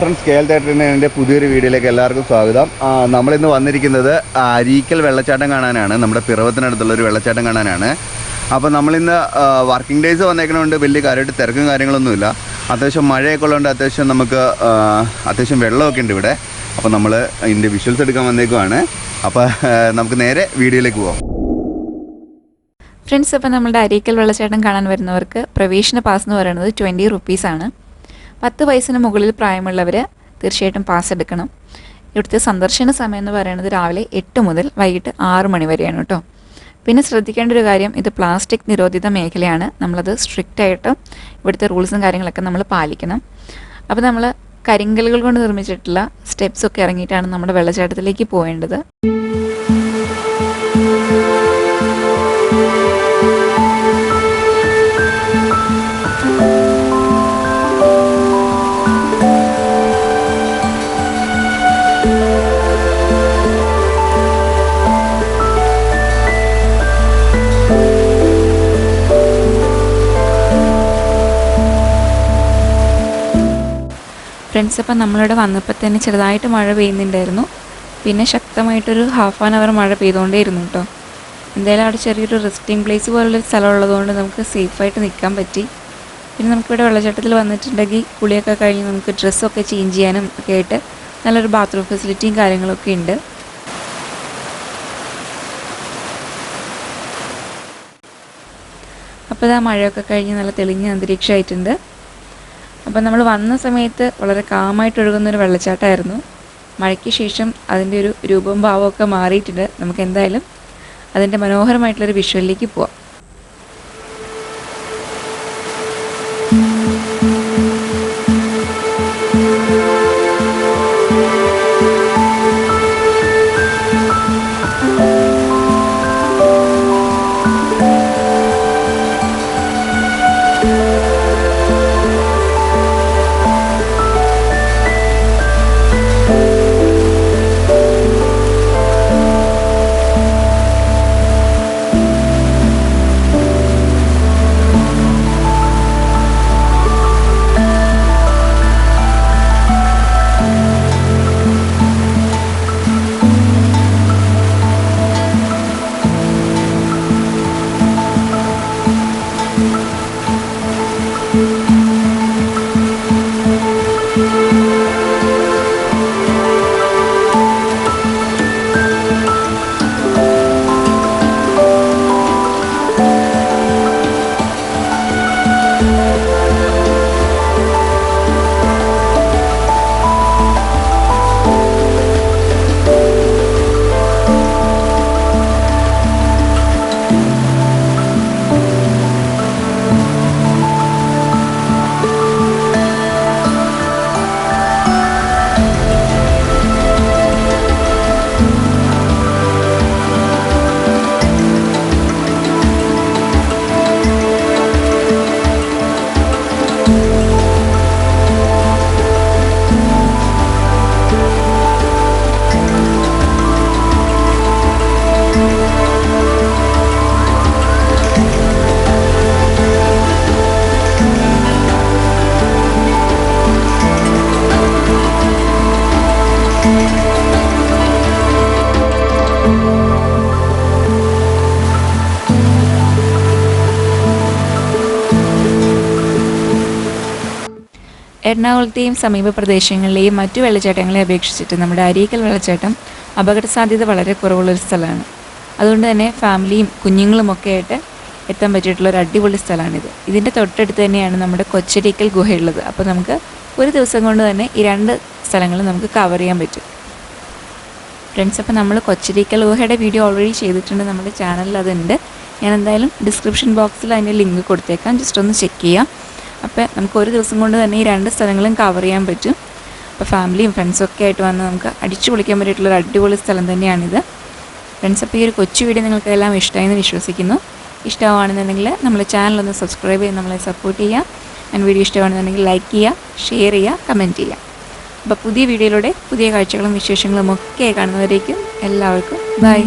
Scale തിയേറ്ററിൻ്റെ പുതിയൊരു വീഡിയോയിലേക്ക് എല്ലാവർക്കും സ്വാഗതം. നമ്മളിന്ന് വന്നിരിക്കുന്നത് അരീക്കൽ വെള്ളച്ചാട്ടം കാണാനാണ്. നമ്മുടെ പിറവത്തിനടുത്തുള്ളൊരു വെള്ളച്ചാട്ടം കാണാനാണ്. അപ്പോൾ നമ്മളിന്ന് വർക്കിംഗ് ഡേയ്സ് വന്നേക്കണതുകൊണ്ട് വലിയ കാര്യമായിട്ട് തിരക്കും കാര്യങ്ങളൊന്നുമില്ല. അത്യാവശ്യം മഴയൊക്കെ ഉള്ളതുകൊണ്ട് അത്യാവശ്യം വെള്ളമൊക്കെ ഉണ്ട് ഇവിടെ. അപ്പോൾ നമ്മൾ ഇതിൻ്റെ വിഷ്വൽസ് എടുക്കാൻ വന്നേക്കുവാണ്. അപ്പോൾ നമുക്ക് നേരെ വീഡിയോയിലേക്ക് പോകാം. ഫ്രണ്ട്സ്, അപ്പോൾ നമ്മുടെ അരീക്കൽ വെള്ളച്ചാട്ടം കാണാൻ വരുന്നവർക്ക് പ്രവേശന പാസ് എന്ന് പറയുന്നത് 20 റുപ്പീസാണ്. 10 വയസ്സിന് മുകളിൽ പ്രായമുള്ളവർ തീർച്ചയായിട്ടും പാസ് എടുക്കണം. ഇവിടുത്തെ സന്ദർശന സമയം എന്ന് പറയുന്നത് രാവിലെ 8 മുതൽ വൈകിട്ട് 6 മണി വരെയാണ് കേട്ടോ. പിന്നെ ശ്രദ്ധിക്കേണ്ട ഒരു കാര്യം, ഇത് പ്ലാസ്റ്റിക് നിരോധിത മേഖലയാണ്. നമ്മളത് സ്ട്രിക്റ്റായിട്ട് ഇവിടുത്തെ റൂൾസും കാര്യങ്ങളൊക്കെ നമ്മൾ പാലിക്കണം. അപ്പോൾ നമ്മൾ കരിങ്കല്ലുകൾ കൊണ്ട് നിർമ്മിച്ചിട്ടുള്ള സ്റ്റെപ്സൊക്കെ ഇറങ്ങിയിട്ടാണ് നമ്മുടെ വെള്ളച്ചാട്ടത്തിലേക്ക് പോകേണ്ടത്. ഫ്രണ്ട്സ്, അപ്പം നമ്മളിവിടെ വന്നപ്പോൾ തന്നെ ചെറുതായിട്ട് മഴ പെയ്യുന്നുണ്ടായിരുന്നു. പിന്നെ ശക്തമായിട്ടൊരു ഹാഫ് ആൻ അവർ മഴ പെയ്തുകൊണ്ടേയിരുന്നു കേട്ടോ. എന്തായാലും അവിടെ ചെറിയൊരു റെസ്റ്റിംഗ് പ്ലേസ് പോലുള്ളൊരു സ്ഥലം ഉള്ളതുകൊണ്ട് നമുക്ക് സേഫായിട്ട് നിൽക്കാൻ പറ്റി. പിന്നെ നമുക്കിവിടെ വെള്ളച്ചാട്ടത്തിൽ വന്നിട്ടുണ്ടെങ്കിൽ കുളിയൊക്കെ കഴിഞ്ഞ് നമുക്ക് ഡ്രസ്സൊക്കെ ചേഞ്ച് ചെയ്യാനും ഒക്കെ ആയിട്ട് നല്ലൊരു ബാത്റൂം ഫെസിലിറ്റിയും കാര്യങ്ങളൊക്കെ ഉണ്ട്. അപ്പോൾ ഇതാ മഴയൊക്കെ കഴിഞ്ഞ് നല്ല തെളിഞ്ഞ അന്തരീക്ഷമായിട്ടുണ്ട്. അപ്പം നമ്മൾ വന്ന സമയത്ത് വളരെ കാമായിട്ടൊഴുകുന്നൊരു വെള്ളച്ചാട്ടമായിരുന്നു. മഴയ്ക്ക് ശേഷം അതിൻ്റെ ഒരു രൂപവും ഭാവമൊക്കെ മാറിയിട്ടുണ്ട്. നമുക്ക് എന്തായാലും അതിൻ്റെ മനോഹരമായിട്ടുള്ളൊരു വിഷ്വലിലേക്ക് പോവാം. എറണാകുളത്തെയും സമീപ പ്രദേശങ്ങളിലെയും മറ്റു വെള്ളച്ചാട്ടങ്ങളെ അപേക്ഷിച്ചിട്ട് നമ്മുടെ അരീക്കൽ വെള്ളച്ചാട്ടം അപകട സാധ്യത വളരെ കുറവുള്ളൊരു സ്ഥലമാണ്. അതുകൊണ്ട് തന്നെ ഫാമിലിയും കുഞ്ഞുങ്ങളുമൊക്കെ ആയിട്ട് എത്താൻ പറ്റിയിട്ടുള്ളൊരു അടിപൊളി സ്ഥലമാണിത്. ഇതിൻ്റെ തൊട്ടടുത്ത് തന്നെയാണ് നമ്മുടെ കൊച്ചരീക്കൽ ഗുഹയുള്ളത്. അപ്പോൾ നമുക്ക് ഒരു ദിവസം കൊണ്ട് തന്നെ ഈ 2 സ്ഥലങ്ങളും നമുക്ക് കവർ ചെയ്യാൻ പറ്റും. ഫ്രണ്ട്സ്, അപ്പോൾ നമ്മൾ കൊച്ചരീക്കൽ ഗുഹയുടെ വീഡിയോ ഓൾറെഡി ചെയ്തിട്ടുണ്ട്. നമ്മുടെ ചാനലിൽ അതുണ്ട്. ഞാൻ എന്തായാലും ഡിസ്ക്രിപ്ഷൻ ബോക്സിൽ അതിൻ്റെ ലിങ്ക് കൊടുത്തേക്കാം. ജസ്റ്റ് ഒന്ന് ചെക്ക് ചെയ്യാം. അപ്പോൾ നമുക്ക് ഒരു ദിവസം കൊണ്ട് തന്നെ ഈ 2 സ്ഥലങ്ങളും കവർ ചെയ്യാൻ പറ്റും. അപ്പോൾ ഫാമിലിയും ഫ്രണ്ട്സൊക്കെ ആയിട്ട് വന്ന് നമുക്ക് അടിച്ചു പൊളിക്കാൻ പറ്റിയിട്ടുള്ളൊരു അടിപൊളി സ്ഥലം തന്നെയാണിത്. ഫ്രണ്ട്സ്, അപ്പോൾ ഈ ഒരു കൊച്ചു വീഡിയോ നിങ്ങൾക്കെല്ലാം ഇഷ്ടമായെന്ന് വിശ്വസിക്കുന്നു. ഇഷ്ടമാണെന്നുണ്ടെങ്കിൽ നമ്മളെ ചാനലൊന്ന് സബ്സ്ക്രൈബ് ചെയ്ത് നമ്മളെ സപ്പോർട്ട് ചെയ്യുക. ആൻഡ് വീഡിയോ ഇഷ്ടമാണെന്നുണ്ടെങ്കിൽ ലൈക്ക് ചെയ്യുക, ഷെയർ ചെയ്യുക, കമൻറ്റ് ചെയ്യുക. അപ്പോൾ പുതിയ വീഡിയോയിലൂടെ പുതിയ കാഴ്ചകളും വിശേഷങ്ങളും ഒക്കെ കാണുന്നവരേക്കും എല്ലാവർക്കും ബൈ.